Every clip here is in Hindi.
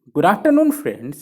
Good afternoon friends.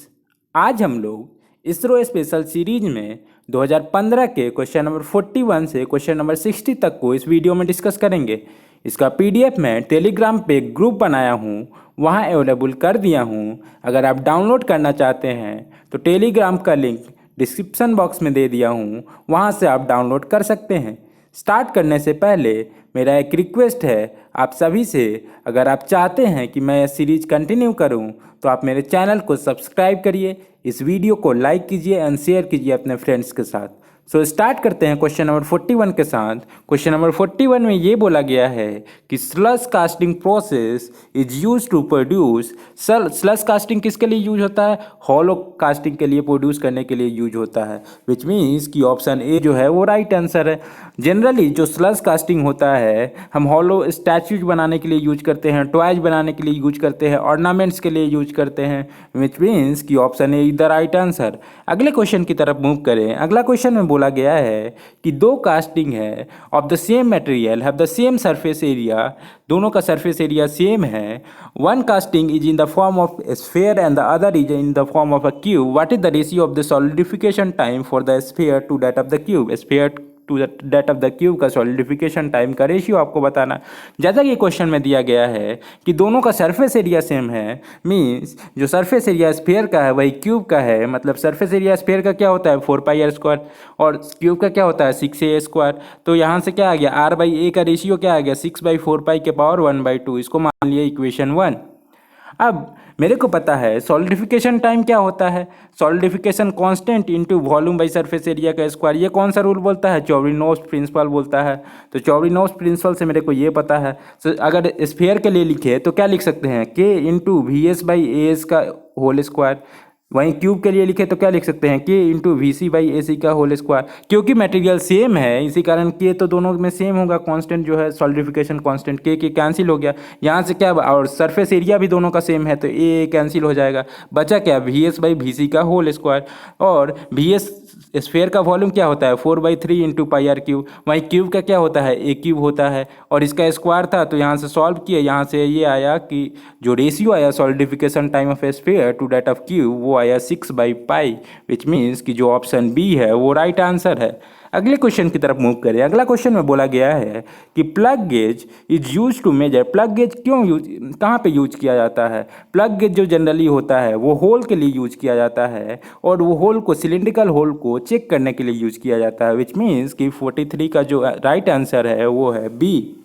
आज हम लोग इसरो स्पेशल सीरीज में 2015 के क्वेश्चन नंबर 41 से क्वेश्चन नंबर 60 तक को इस वीडियो में डिस्कस करेंगे। इसका पीडीएफ मैं टेलीग्राम पे एक ग्रुप बनाया हूँ, वहाँ अवेलेबल कर दिया हूँ। अगर आप डाउनलोड करना चाहते हैं तो टेलीग्राम का लिंक डिस्क्रिप्शन बॉक्स में दे दिया हूँ, वहाँ से आप डाउनलोड कर सकते हैं। स्टार्ट करने से पहले मेरा एक रिक्वेस्ट है आप सभी से, अगर आप चाहते हैं कि मैं यह सीरीज कंटिन्यू करूं तो आप मेरे चैनल को सब्सक्राइब करिए, इस वीडियो को लाइक कीजिए एंड शेयर कीजिए अपने फ्रेंड्स के साथ। सो स्टार्ट करते हैं क्वेश्चन नंबर 41 के साथ। क्वेश्चन नंबर 41 में ये बोला गया है कि slush casting process is use to produce. Slush casting किसके लिए यूज होता है? हॉलो कास्टिंग के लिए, प्रोड्यूस करने के लिए यूज होता है, विच मीन्स कि ऑप्शन ए जो है वो राइट आंसर है। जनरली जो स्लज कास्टिंग होता है हम हॉलो स्टैचूज बनाने के लिए यूज करते हैं, टॉयज बनाने के लिए यूज करते हैं, ऑर्नामेंट्स के लिए यूज करते हैं, विच मीन्स कि option A is the right answer. अगले क्वेश्चन की तरफ मूव करें। अगला क्वेश्चन में बोला गया है कि दो कास्टिंग है of the same material have the same surface area, दोनों का सरफेस एरिया सेम है। One casting is in the form of sphere and the other is in the form of a cube. What is the ratio of the solidification time for the sphere to that of the cube? Sphere to that of the cube का सॉलिडिफिकेशन टाइम का रेशियो आपको बताना। जैसा कि क्वेश्चन में दिया गया है कि दोनों का सरफेस एरिया सेम है, मीन्स जो सरफेस एरिया स्फेयर का है वही क्यूब का है। मतलब सरफेस एरिया स्फेयर का क्या होता है 4πr² और क्यूब का क्या होता है 6a²। तो यहाँ से क्या आ गया r/a का रेशियो क्या आ गया 6/4π के पावर 1/2। इसको मान लिया इक्वेशन 1। अब मेरे को पता है सॉलिडिफिकेशन टाइम क्या होता है, solidification constant into volume by surface area का स्क्वायर। ये कौन सा रूल बोलता है? चौबरीनोस प्रिंसिपल बोलता है। तो चौबरीनोस प्रिंसिपल से मेरे को ये पता है। तो अगर स्फीयर के लिए लिखे तो क्या लिख सकते हैं के इंटू VS/AS का होल स्क्वायर। वहीं क्यूब के लिए लिखे तो क्या लिख सकते हैं के इंटू VC/AC का होल स्क्वायर। क्योंकि मटेरियल सेम है इसी कारण के तो दोनों में सेम होगा। कांस्टेंट जो है सॉलिडिफिकेशन कांस्टेंट के कैंसिल हो गया यहाँ से क्या, और सरफेस एरिया भी दोनों का सेम है तो ए कैंसिल हो जाएगा। बचा क्या VS/VC का होल स्क्वायर। और VS स्फेयर का वॉल्यूम क्या होता है 4/3 इंटू πr³। वहीं क्यूब का क्या होता है a³ होता है और इसका स्क्वायर था तो यहाँ से सॉल्व किए, यहाँ से ये आया कि जो रेशियो आया solidification time of sphere to that of cube वो आया 6/π, विच मीन्स कि जो ऑप्शन बी है वो राइट आंसर है। अगले क्वेश्चन की तरफ मूव करें। अगला क्वेश्चन में बोला गया है कि plug gauge is use to measure. Plug gauge क्यों यूज, कहाँ पे यूज किया जाता है? प्लग गेज जो जनरली होता है वो होल के लिए यूज किया जाता है और वो होल को, सिलिंड्रिकल होल को चेक करने के लिए यूज किया जाता है, विच मीन्स कि 43 का जो राइट आंसर है वो है बी।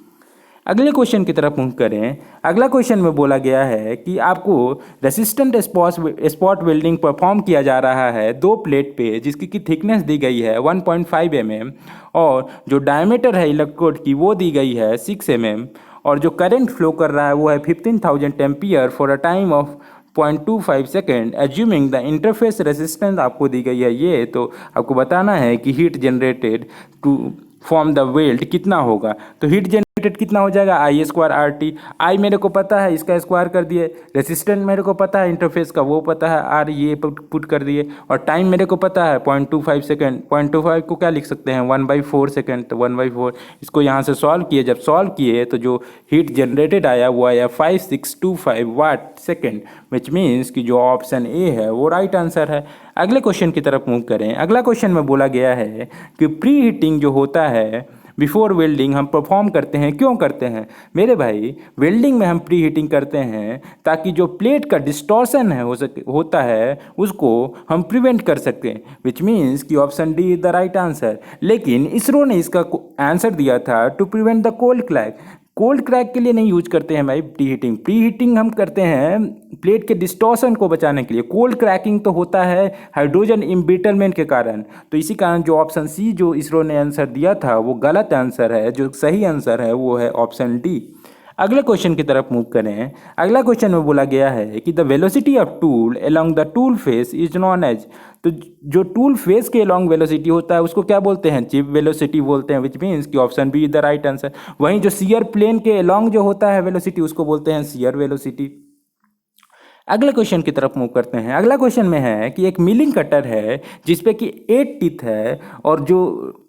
अगले क्वेश्चन की तरफ मूव करें। अगला क्वेश्चन में बोला गया है कि आपको रेसिस्टेंट स्पॉट वेल्डिंग परफॉर्म किया जा रहा है दो प्लेट पे, जिसकी की थिकनेस दी गई है 1.5 mm और जो डायमीटर है इलेक्ट्रोड की वो दी गई है 6 mm और जो करंट फ्लो कर रहा है वो है 15,000 ampere for a time of 0.25 second. Assuming the interface resistance आपको दी गई है ये, तो आपको बताना है कि heat generated to form the weld कितना होगा। तो हीट जनरेटेड कितना हो जाएगा I² आई मेरे को पता है, इसका स्क्वायर कर दिए। रेसिस्टेंट मेरे को पता है, इंटरफेस का वो पता है, R ये पुट कर दिए। और टाइम मेरे को पता है 0.25 सेकेंड। 0.25 को क्या लिख सकते हैं 1/4 सेकेंड, तो 1/4। इसको यहाँ से सॉल्व किए, जब सॉल्व किए तो जो हीट जनरेटेड आया वो आया 5625 वाट सेकेंड, विच मीन्स कि जो ऑप्शन ए है वो राइट आंसर है। अगले क्वेश्चन की तरफ मूव करें। अगला क्वेश्चन में बोला गया है कि प्री हीटिंग जो होता है बिफोर वेल्डिंग हम परफॉर्म करते हैं, क्यों करते हैं? मेरे भाई वेल्डिंग में हम प्री हीटिंग करते हैं ताकि जो प्लेट का डिस्टॉर्शन है होता है उसको हम प्रिवेंट कर सकें, विच मीन्स कि option D is the right answer. लेकिन इसरो ने इसका आंसर दिया था to prevent the cold crack. Cold crack के लिए नहीं यूज करते हैं भाई प्री हीटिंग। प्री हीटिंग हम करते हैं प्लेट के डिस्टॉर्शन को बचाने के लिए। कोल्ड क्रैकिंग तो होता है हाइड्रोजन इम्बिटरमेंट के कारण। तो इसी कारण जो ऑप्शन सी जो इसरो ने आंसर दिया था वो गलत आंसर है। जो सही आंसर है वो है ऑप्शन डी। अगले क्वेश्चन की तरफ मूव करें। अगला क्वेश्चन में बोला गया है कि the velocity of tool along the tool face is non as. तो जो टूल फेस के अलोंग वेलोसिटी होता है उसको क्या बोलते हैं? चिप वेलोसिटी बोलते हैं, विच मीन्स कि option B is the right answer. वहीं जो शियर प्लेन के अलोंग जो होता है वेलोसिटी उसको बोलते हैं शियर वेलोसिटी। अगले क्वेश्चन की तरफ मूव करते हैं। अगला क्वेश्चन में है कि एक मिलिंग कटर है जिसपे कि 8 टीथ है और जो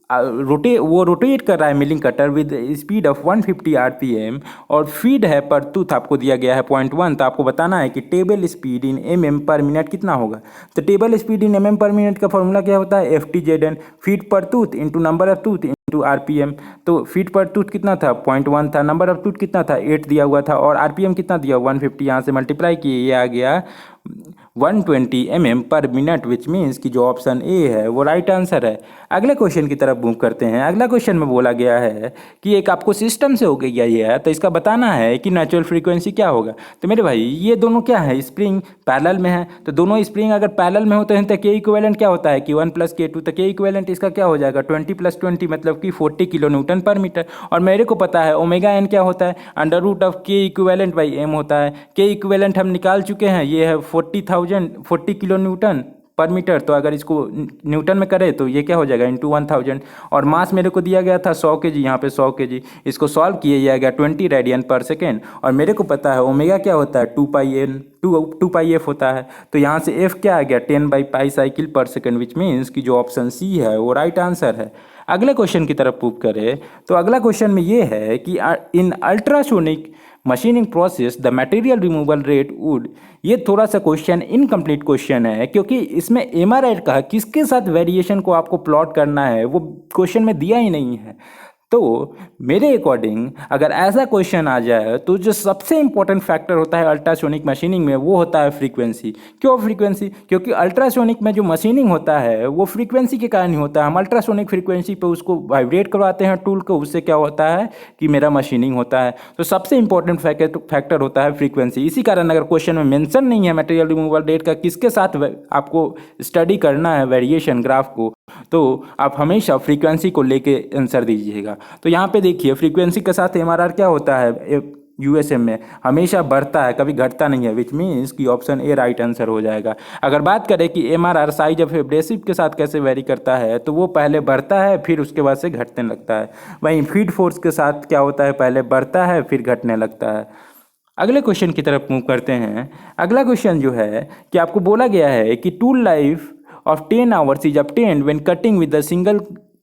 वो रोटेट कर रहा है milling cutter with speed of 150 RPM और फीड है पर टूथ आपको दिया गया है 0.1। तो आपको बताना है कि table speed in m per minute कितना होगा। तो table speed in m per minute का फॉर्मूला क्या होता है, FTZN, feed per tooth into number of tooth into RPM. तो फीट पर टूथ कितना था, 0.1 था, नंबर ऑफ टूथ कितना था, 8 दिया हुआ था, और आरपीएम कितना दिया, 150। यहाँ से मल्टीप्लाई किए, ये आ गया 120 mm पर मिनट, विच मीन्स कि जो ऑप्शन ए है वो राइट आंसर है। अगले क्वेश्चन की तरफ मूव करते हैं। अगला क्वेश्चन में बोला गया है कि एक आपको सिस्टम से हो गया ये है, तो इसका बताना है कि नेचुरल फ्रीक्वेंसी क्या होगा। तो मेरे भाई ये दोनों क्या है, स्प्रिंग पैरेलल में है, तो दोनों स्प्रिंग अगर पैरेलल में होते हैं तो के इक्विवेलेंट क्या होता है कि 1 + K2। तो के इक्विवेलेंट इसका क्या हो जाएगा, 20 + 20 मतलब कि 40 किलो न्यूटन पर मीटर। और मेरे को पता है ओमेगा एन क्या होता है, √of के इक्विवेलेंट बाई एम होता है। के इक्विवेलेंट हम निकाल चुके हैं, ये है 40 किलो न्यूटन पर मीटर। तो अगर इसको न्यूटन में करें तो ये क्या हो जाएगा, इंटू 1000। और मास मेरे को दिया गया था 100 kg, यहाँ पे 100 kg। इसको सॉल्व किए, ये आ गया 20 रेडियन पर सेकेंड। और मेरे को पता है ओमेगा क्या होता है, 2πf होता है। तो यहाँ से f क्या आ गया, 10/π साइकिल पर सेकेंड, विच मीन्स कि जो ऑप्शन सी है वो राइट आंसर है। अगले क्वेश्चन की तरफ मूव करें तो अगला क्वेश्चन में ये है कि in ultrasonic machining process the material removal rate would. ये थोड़ा सा क्वेश्चन इनकम्प्लीट क्वेश्चन है, क्योंकि इसमें एमआरआई का किसके साथ वेरिएशन को आपको प्लॉट करना है वो क्वेश्चन में दिया ही नहीं है। तो मेरे अकॉर्डिंग अगर ऐसा क्वेश्चन आ जाए तो जो सबसे इंपॉर्टेंट फैक्टर होता है अल्ट्रासोनिक मशीनिंग में वो होता है फ्रीक्वेंसी। क्यों फ्रीक्वेंसी, क्योंकि अल्ट्रासोनिक में जो मशीनिंग होता है वो फ्रीक्वेंसी के कारण ही होता है। हम अल्ट्रासोनिक फ्रीक्वेंसी पे उसको वाइब्रेट करवाते हैं टूल को, उससे क्या होता है कि मेरा मशीनिंग होता है। तो सबसे इंपॉर्टेंट फैक्टर होता है फ्रीक्वेंसी। इसी कारण अगर क्वेश्चन में मेंशन नहीं है मटेरियल रिमूवल रेट का किसके साथ आपको स्टडी करना है वेरिएशन ग्राफ को, तो आप हमेशा फ्रीक्वेंसी को लेके आंसर दीजिएगा। तो यहाँ पे देखिए फ्रीक्वेंसी के साथ एमआरआर क्या होता है यूएसएम में, हमेशा बढ़ता है, कभी घटता नहीं है, विच मीन्स कि ऑप्शन ए राइट आंसर हो जाएगा। अगर बात करें कि एमआरआर साइज ऑफ एब्रेसिव के साथ कैसे वेरी करता है, तो वो पहले बढ़ता है फिर उसके बाद से घटने लगता है। वहीं फीड फोर्स के साथ क्या होता है, पहले बढ़ता है फिर घटने लगता है। अगले क्वेश्चन की तरफ मूव करते हैं। अगला क्वेश्चन जो है कि आपको बोला गया है कि tool life of 10 hours is obtained when cutting with a single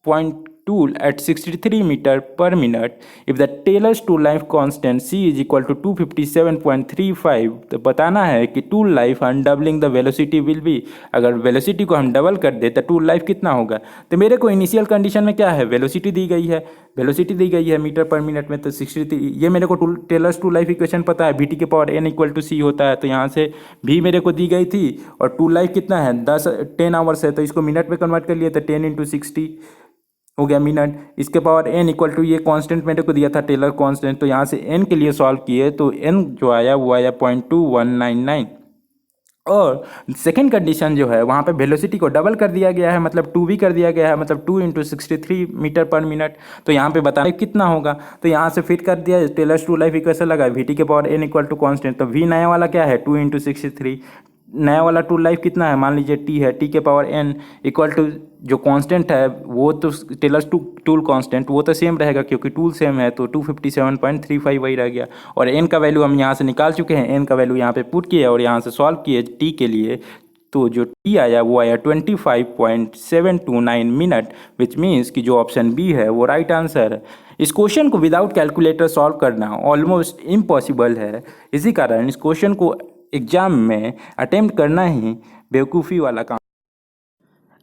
point tool at 63 meter per minute if the Taylor's tool life constant c is equal to 257.35। तो बताना है कि tool life on doubling the velocity will be। अगर वेलोसिटी को हम डबल कर दे तो टूल लाइफ कितना होगा। तो मेरे को इनिशियल कंडीशन में क्या है, वेलोसिटी दी गई है, वेलोसिटी दी गई है मीटर पर मिनट में, तो 63। ये मेरे को टेलर्स टूल लाइफ इक्वेशन पता है, VT के पावर n = c होता है। तो यहाँ से भी मेरे को दी गई थी, और टूल लाइफ कितना है 10 आवर्स है, तो इसको मिनट में कन्वर्ट कर लिए तो 10 × 60 हो गया मिनट। इसके पावर n = ये कांस्टेंट मेरे को दिया था टेलर कांस्टेंट, तो यहाँ से n के लिए सॉल्व किए तो n जो आया वो आया 0.2199। और सेकेंड कंडीशन जो है वहाँ पे वेलोसिटी को डबल कर दिया गया है, मतलब 2 भी कर दिया गया है, मतलब 2 × 63 मीटर पर मिनट। तो यहाँ पे बताना कितना होगा, तो यहाँ से फिट कर दिया, टेलर्स टूल लाइफ इक्वेशन लगा, VT के पावर n = कांस्टेंट, तो V नया वाला क्या है 2 × 63, नया वाला टूल लाइफ कितना है, मान लीजिए T है, T के पावर n = जो कांस्टेंट है वो तो टेलर्स टूल कांस्टेंट वो तो सेम रहेगा क्योंकि टूल सेम है, तो 257.35 वही रह गया। और n का वैल्यू हम यहाँ से निकाल चुके हैं, n का वैल्यू यहाँ पे पुट किए और यहाँ से सॉल्व किए T के लिए, तो जो T आया वो आया 25.729 मिनट, विच मीन्स कि जो ऑप्शन बी है वो राइट आंसर है। इस क्वेश्चन को विदाउट कैलकुलेटर सॉल्व करना ऑलमोस्ट इम्पॉसिबल है, इसी कारण इस क्वेश्चन को एग्जाम में अटेम्प्ट करना ही बेवकूफ़ी वाला काम।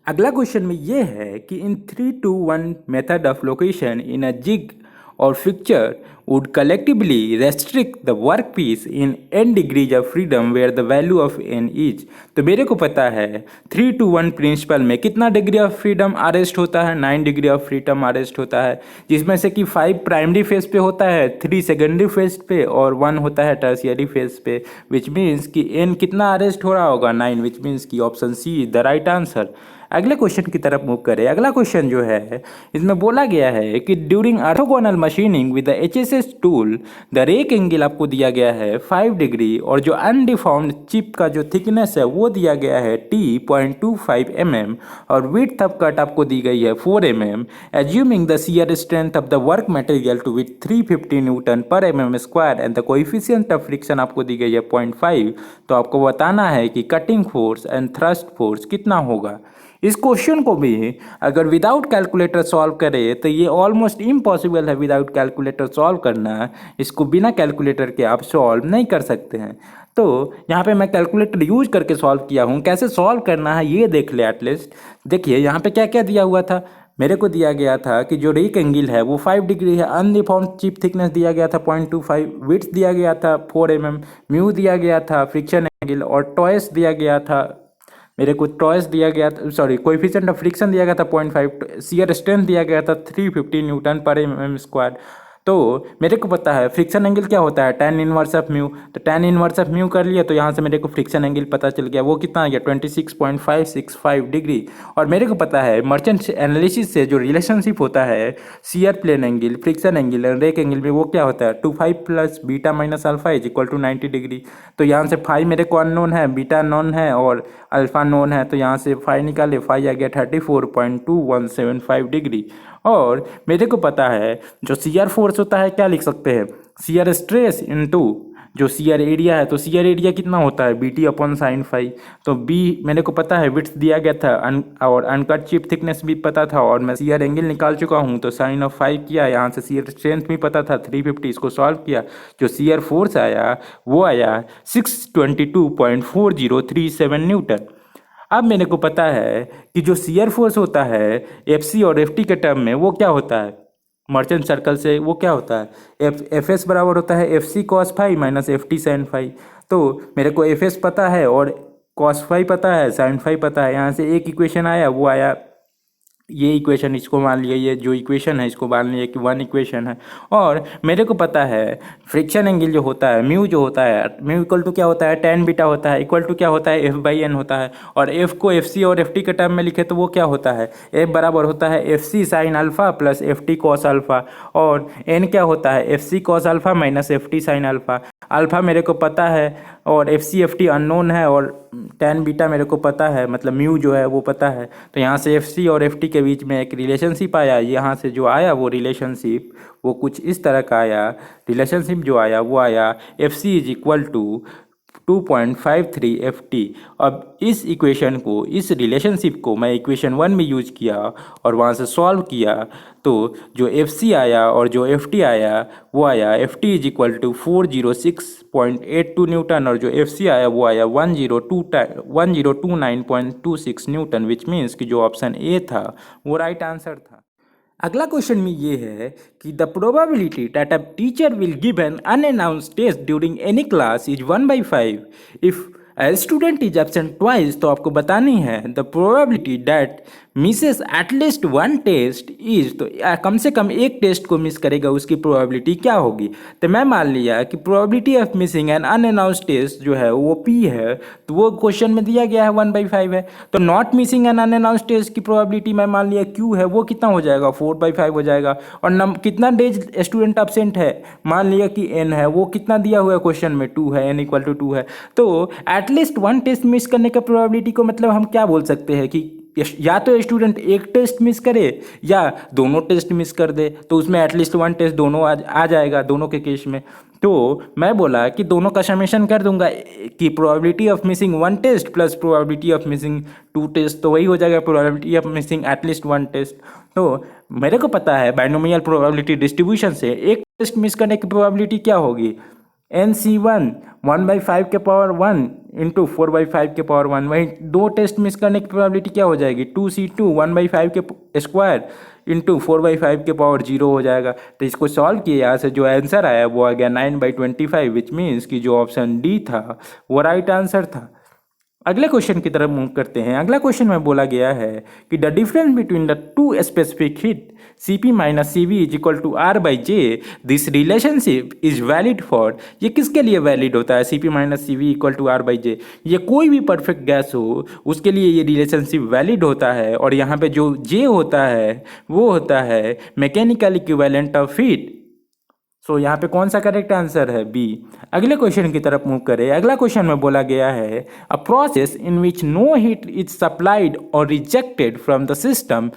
अगला क्वेश्चन में ये है कि in 3-to-1 method of location in a jig और fixture would collectively restrict the workpiece in n degrees of freedom where the value of n is। तो मेरे को पता है 3-to-1 प्रिंसिपल में कितना डिग्री ऑफ फ्रीडम अरेस्ट होता है, 9 डिग्री ऑफ फ्रीडम अरेस्ट होता है, जिसमें से कि 5 प्राइमरी फेज पे होता है, 3 सेकेंडरी फेज पे और 1 होता है टर्शियरी फेज पे, विच मीन्स कि n कितना अरेस्ट हो रहा होगा 9, विच मीन्स कि option C is the right answer. अगले क्वेश्चन की तरफ मूव करें। अगला क्वेश्चन जो है इसमें बोला गया है कि during orthogonal machining with the HSS tool the rake angle आपको दिया गया है 5 डिग्री और जो अनडिफॉर्म्ड चिप का जो थिकनेस है वो दिया गया है T.25 mm और विड्थ ऑफ कट आपको दी गई है 4 mm। Assuming the shear strength of the work material to with 350 newton per mm² and the coefficient of friction आपको दी गई है 0.5। तो आपको बताना है कि cutting force and thrust force कितना होगा। इस क्वेश्चन को भी अगर विदाउट कैलकुलेटर सॉल्व करें तो ये ऑलमोस्ट इम्पॉसिबल है विदाउट कैलकुलेटर सॉल्व करना। इसको बिना कैलकुलेटर के आप सॉल्व नहीं कर सकते हैं। तो यहाँ पे मैं कैलकुलेटर यूज करके सॉल्व किया हूँ। कैसे सॉल्व करना है ये देख ले एटलीस्ट। देखिए यहाँ पे क्या क्या दिया हुआ था। मेरे को दिया गया था कि जो रेक एंगल है वो 5 डिग्री है। अनडिफॉर्म्ड चिप थिकनेस दिया गया था 0.25, विड्थ दिया गया था 4 mm, म्यू दिया गया था फ्रिक्शन एंगल, और टॉयस दिया गया था। मेरे को टॉयस दिया गया था, सॉरी कोएफिशिएंट ऑफ फ्रिक्शन दिया गया था 0.5, शियर स्ट्रेंथ दिया गया था 350 न्यूटन पर mm स्क्वायर। तो मेरे को पता है फ्रिक्शन एंगल क्या होता है, tan इनवर्स ऑफ म्यू। तो tan इनवर्स ऑफ म्यू कर लिया तो यहाँ से मेरे को फ्रिक्शन एंगल पता चल गया, वो कितना आ गया 26.565 डिग्री। और मेरे को पता है मर्चेंट एनालिसिस से जो रिलेशनशिप होता है shear plane angle, friction angle और रेक एंगल में, वो क्या होता है 25 plus beta minus alpha is equal to 90 degree. तो यहाँ से फाई मेरे को अननोन है, बीटा नॉन है और अल्फा नोन है। तो यहाँ से फाई निकाले, फाई आ गया 34.2175 डिग्री। और मेरे को पता है जो शियर फोर्स होता है क्या लिख सकते हैं, शियर स्ट्रेस इनटू जो शियर एरिया है। तो शियर एरिया कितना होता है BT अपॉन साइन फाई। तो B मेरे को पता है, विड्थ दिया गया था और अनकट चिप थिकनेस भी पता था, और मैं शियर एंगल निकाल चुका हूँ। तो साइन ऑफ 5 किया, यहाँ से शियर स्ट्रेंथ भी पता था 350, इसको सॉल्व किया। जो शियर फोर्स आया वो आया 622.4037 न्यूटन। अब मेरे को पता है कि जो शियर फोर्स होता है FC और FT के टर्म में वो क्या होता है, मर्चेंट सर्कल से वो क्या होता है, FS बराबर होता है FC cos phi minus FT sin phi. तो मेरे को FS पता है और cos फाई पता है, sin फाई पता है। यहाँ से एक इक्वेशन आया, वो आया ये इक्वेशन, इसको मान लिया ये जो इक्वेशन है इसको मान लिया कि 1 इक्वेशन है। और मेरे को पता है फ्रिक्शन एंगल जो होता है, म्यू जो होता है, म्यू इक्वल टू क्या होता है tan बीटा होता है, इक्वल टू क्या होता है F/n होता है। और F को FC और FT के टर्म में लिखे तो वो क्या होता है, F बराबर होता है FC sine alpha plus FT cos alpha, और n क्या होता है FC cos alpha minus FT sine alpha. Alpha मेरे को पता है और FC FT अननोन है, और tan बीटा मेरे को पता है, मतलब म्यू जो है वो पता है। तो यहाँ से FC और FT के बीच में एक रिलेशनशिप आया। यहाँ से जो आया वो रिलेशनशिप वो कुछ इस तरह का आया। रिलेशनशिप जो आया वो आया FC is equal to 2.53 FT। अब इस इक्वेशन को, इस रिलेशनशिप को मैं इक्वेशन 1 में यूज किया और वहाँ से सॉल्व किया। तो जो FC आया और जो FT आया वो आया FT is equal to 406.82 newton, और जो FC आया वो आया 1029.26 न्यूटन, विच मीन्स कि जो ऑप्शन ए था वो राइट आंसर था। अगला क्वेश्चन में ये है कि the probability that a teacher will give an unannounced test during any class is 1/5 if a student is absent twice. तो आपको बतानी है the probability that misses at least 1 test is, तो कम से कम एक टेस्ट को मिस करेगा उसकी प्रोबेबिलिटी क्या होगी। तो मैं मान लिया कि probability of missing an unannounced test जो है वो P है, तो वो क्वेश्चन में दिया गया है 1/5 है। तो not missing an unannounced test की प्रोबेबिलिटी मैं मान लिया Q है, वो कितना हो जाएगा 4/5 हो जाएगा। और कितना डेज स्टूडेंट एब्सेंट है, मान लिया कि N है, वो कितना दिया हुआ है क्वेश्चन में 2 है, N इक्वल टू 2 है। तो एटलीस्ट 1 टेस्ट मिस करने का प्रोबेबिलिटी को मतलब हम क्या बोल सकते हैं कि या तो स्टूडेंट एक टेस्ट मिस करे या दोनों टेस्ट मिस कर दे, तो उसमें एटलीस्ट 1 टेस्ट दोनों आ जाएगा दोनों के केस में। तो मैं बोला कि दोनों का समेशन कर दूंगा कि probability of missing 1 test plus probability of missing 2 test, तो वही हो जाएगा probability of missing at least 1 test. तो मेरे को पता है बाइनोमियल प्रोबेबिलिटी डिस्ट्रीब्यूशन से एक टेस्ट मिस करने की प्रोबेबिलिटी क्या होगी, NC1 1/5 के पावर 1 इंटू 4/5 के पावर 1। वहीं 2 टेस्ट मिस करने की प्रोबेबिलिटी क्या हो जाएगी, 2C2 1/5 के स्क्वायर इंटू 4/5 के पावर 0 हो जाएगा। तो इसको सॉल्व किए, यहाँ से जो आंसर आया वो आ गया 9/25, विच मीन्स कि जो ऑप्शन डी था वो राइट आंसर था। अगले क्वेश्चन की तरफ मूव करते हैं। अगला क्वेश्चन में बोला गया है कि the difference between the two specific heat CP minus CV is equal to R/J, this relationship is valid for. ये किसके लिए वैलिड होता है CP minus CV equal to R/J, ये कोई भी परफेक्ट गैस हो उसके लिए ये रिलेशनशिप वैलिड होता है। और यहाँ पे जो J होता है वो होता है मैकेनिकल इक्विवेलेंट ऑफ हीट। सो यहाँ पे कौन सा करेक्ट आंसर है, B। अगले क्वेश्चन की तरफ मूव करें। अगला क्वेश्चन में बोला गया है a process in which no heat is supplied और rejected from the system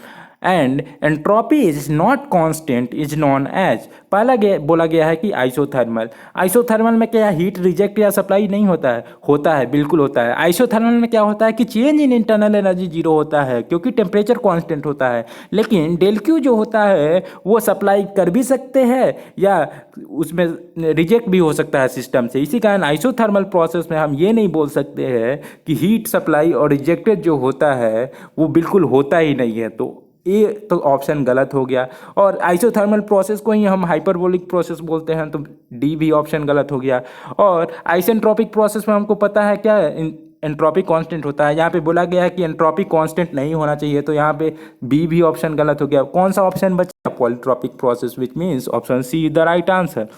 and entropy is not constant is non age. बोला गया है कि आइसोथर्मल। आइसोथर्मल में क्या हीट रिजेक्ट या सप्लाई नहीं होता है? होता है, बिल्कुल होता है। आइसोथर्मल में क्या होता है कि change in internal energy zero होता है क्योंकि टेम्परेचर कांस्टेंट होता है। लेकिन डेल क्यू जो होता है वो सप्लाई कर भी सकते हैं या उसमें रिजेक्ट भी हो सकता है सिस्टम से। इसी कारण आइसोथर्मल प्रोसेस में हम ये नहीं बोल सकते हैं कि हीट सप्लाई और रिजेक्टेड जो होता है वो बिल्कुल होता ही नहीं है। तो ये तो ऑप्शन गलत हो गया। और आइसोथर्मल प्रोसेस को ही हम हाइपरबोलिक प्रोसेस बोलते हैं, तो डी भी ऑप्शन गलत हो गया। और आइसेंट्रोपिक प्रोसेस में हमको पता है क्या एंट्रोपी कांस्टेंट होता है। यहाँ पे बोला गया है कि एंट्रोपी कांस्टेंट नहीं होना चाहिए, तो यहाँ पे बी भी ऑप्शन गलत हो गया। कौन सा ऑप्शन बचा? Polytropic process, which means option C is the right answer.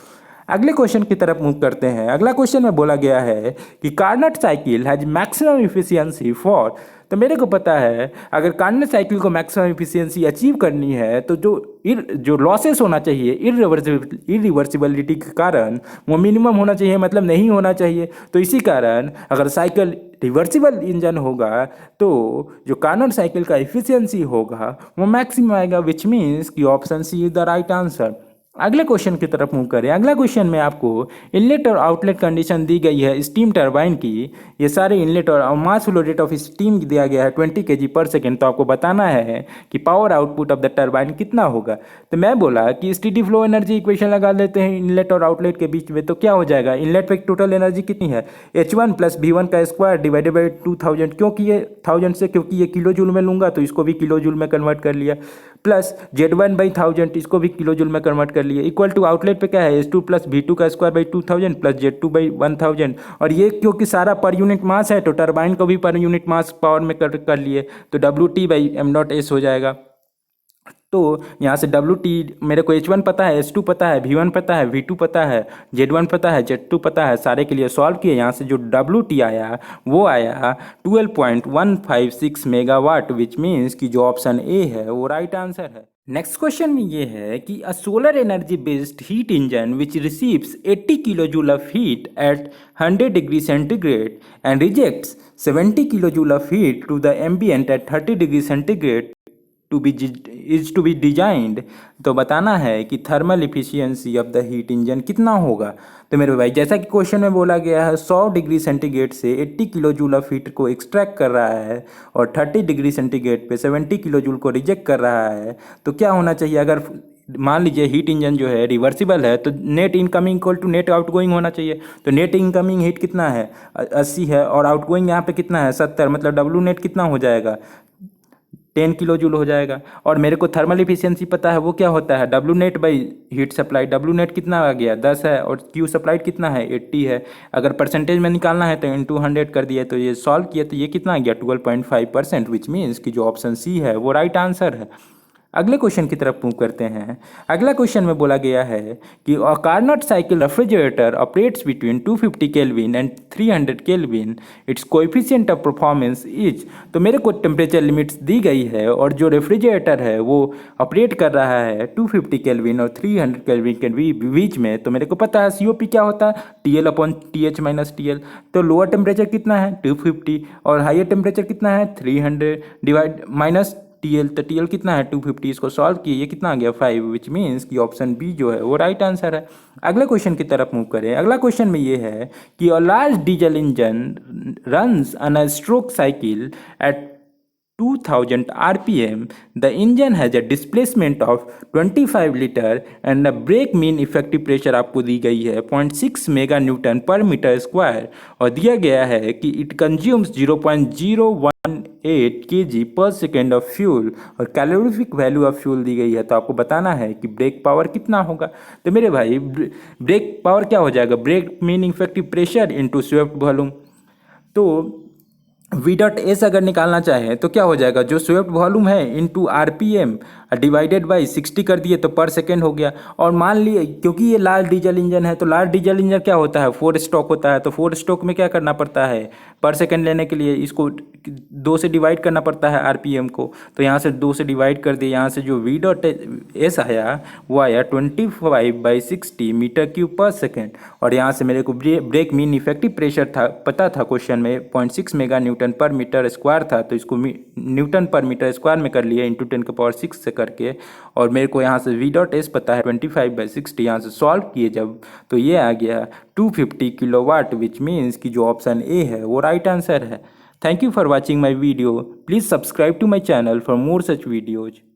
अगले क्वेश्चन की तरफ मूव करते हैं। अगला क्वेश्चन में बोला गया है कि Carnot cycle has maximum efficiency for. तो मेरे को पता है अगर कार्नट साइकिल को मैक्सिमम इफिशियंसी अचीव करनी है तो जो लॉसेस होना चाहिए इरिवर्सिबिलिटी के कारण वो मिनिमम होना चाहिए, मतलब नहीं होना चाहिए। तो इसी कारण अगर साइकिल रिवर्सिबल इंजन होगा तो जो कार्नट साइकिल का इफिशियंसी होगा वो मैक्सिमम आएगा, विच मीन्स कि option C is the right answer. अगले क्वेश्चन की तरफ मूव करें। अगला क्वेश्चन में आपको इनलेट और आउटलेट कंडीशन दी गई है स्टीम टरबाइन की। ये सारे इनलेट और mass flow rate of steam दिया गया है 20 kg पर सेकेंड। तो आपको बताना है कि power output of the turbine कितना होगा। तो मैं बोला कि स्टेडी फ्लो एनर्जी इक्वेशन लगा लेते हैं इनलेट और आउटलेट के बीच में। तो क्या हो जाएगा? इनलेट पे टोटल एनर्जी कितनी है? H1 + V1 का स्क्वायर डिवाइडेड बाई 2000। क्योंकि ये 1000 से, क्योंकि ये किलो जूल में लूंगा तो इसको भी किलो जूल में कन्वर्ट कर लिया, प्लस Z1/1000 इसको भी किलो जूल में कन्वर्ट कर लिए, इक्वल टू आउटलेट पे क्या है H2 + V2 का स्क्वायर बाई 2000 प्लस Z2/1000। और ये क्योंकि सारा पर यूनिट मास है तो टरबाइन को भी पर यूनिट मास पावर में कर लिए, तो WT/m0s हो जाएगा। तो यहाँ से WT मेरे को H1 पता है, H2 पता है, V1 पता है, V2 पता है, Z1 पता है, Z2 पता है, सारे के लिए सॉल्व किए। यहाँ से जो WT आया वो आया 12.156 मेगावाट, विच मीन्स कि जो ऑप्शन ए है वो राइट आंसर है। नेक्स्ट क्वेश्चन में ये है कि a solar energy based heat engine which receives 80 kilo joule of heat at 100 degree centigrade and rejects 70 kilo joule of heat to the ambient at 30 degree centigrade to be designed. तो बताना है कि thermal efficiency of the heat engine कितना होगा। तो मेरे भाई जैसा कि क्वेश्चन में बोला गया है 100 डिग्री सेंटीग्रेड से 80 किलो जूल ऑफ हीट को एक्सट्रैक्ट कर रहा है और 30 डिग्री सेंटीग्रेड पे 70 किलो जूल को रिजेक्ट कर रहा है। तो क्या होना चाहिए? अगर मान लीजिए हीट इंजन जो है रिवर्सिबल है तो net incoming equal to net outgoing होना चाहिए। तो नेट इनकमिंग हीट कितना है? 80 है, और आउटगोइंग यहाँ पे कितना है? 70। मतलब डब्ल्यू नेट कितना हो जाएगा? 10 किलो जूल हो जाएगा। और मेरे को थर्मल इफिशियंसी पता है वो क्या होता है? W net by heat supply. W net कितना आ गया? 10 है, और क्यू सप्लाइड कितना है? 80 है। अगर परसेंटेज में निकालना है तो इनटू 100 कर दिया, तो ये सॉल्व किया तो ये कितना आ गया? 12.5%, विच मीन्स कि जो ऑप्शन सी है वो राइट आंसर है। अगले क्वेश्चन की तरफ मूव करते हैं। अगला क्वेश्चन में बोला गया है कि a Carnot cycle refrigerator operates between 250 kelvin and 300 kelvin, its coefficient of performance is. तो मेरे को टेम्परेचर लिमिट्स दी गई है और जो रेफ्रिजरेटर है वो ऑपरेट कर रहा है 250 केल्विन और 300 केल्विन के बीच में। तो मेरे को पता है COP क्या होता है? TL/TH-TL। तो लोअर टेम्परेचर कितना है? 250, और हाइयर टेम्परेचर कितना है? 300 डिवाइड माइनस TL। तो TL कितना है? 250। इसको सॉल्व किए, ये कितना आ गया? 5, विच मीन्स कि ऑप्शन बी जो है वो राइट आंसर है। अगले क्वेश्चन की तरफ मूव करें। अगला क्वेश्चन में ये है कि a large diesel engine runs on a stroke cycle at 2000 RPM. The engine has a displacement of 25 litre and a brake mean effective pressure आपको दी गई है 0.6 मेगा न्यूटन पर मीटर स्क्वायर, और दिया गया है कि इट कंज्यूम्स 0.018 kg पर सेकेंड ऑफ फ्यूल, और कैलोरीफिक वैल्यू ऑफ फ्यूल दी गई है। तो आपको बताना है कि ब्रेक पावर कितना होगा। तो मेरे भाई ब्रेक पावर क्या हो जाएगा? Brake mean effective pressure into swept volume. तो V.S अगर निकालना चाहें तो क्या हो जाएगा? जो स्वेप्ट वॉल्यूम है इनटू RPM डिवाइडेड बाई 60 कर दिए तो पर सेकेंड हो गया। और मान लिए क्योंकि ये लार्ज डीजल इंजन है तो लार्ज डीजल इंजन क्या होता है? 4 स्ट्रोक होता है। तो 4 स्ट्रोक में क्या करना पड़ता है? पर सेकेंड लेने के लिए इसको 2 से डिवाइड करना पड़ता है RPM को। तो यहाँ से 2 से डिवाइड कर दिए। यहाँ से जो V.S आया वो आया 25/60 मीटर क्यूब पर सेकेंड। और यहाँ से मेरे को ब्रेक मीन इफेक्टिव प्रेशर था, पता था क्वेश्चन में 0.6 मेगा न्यूटन न्यूटन पर मीटर स्क्वायर था, तो इसको न्यूटन पर मीटर स्क्वायर में कर लिया इंटू 10⁻6 से करके, और मेरे को यहाँ से V.S पता है 25/60, यहाँ से सॉल्व किए जब तो ये आ गया 250 किलोवाट, विच मीन्स कि जो ऑप्शन ए है वो राइट आंसर है। Thank you for watching my video. Please subscribe to my channel for more such videos.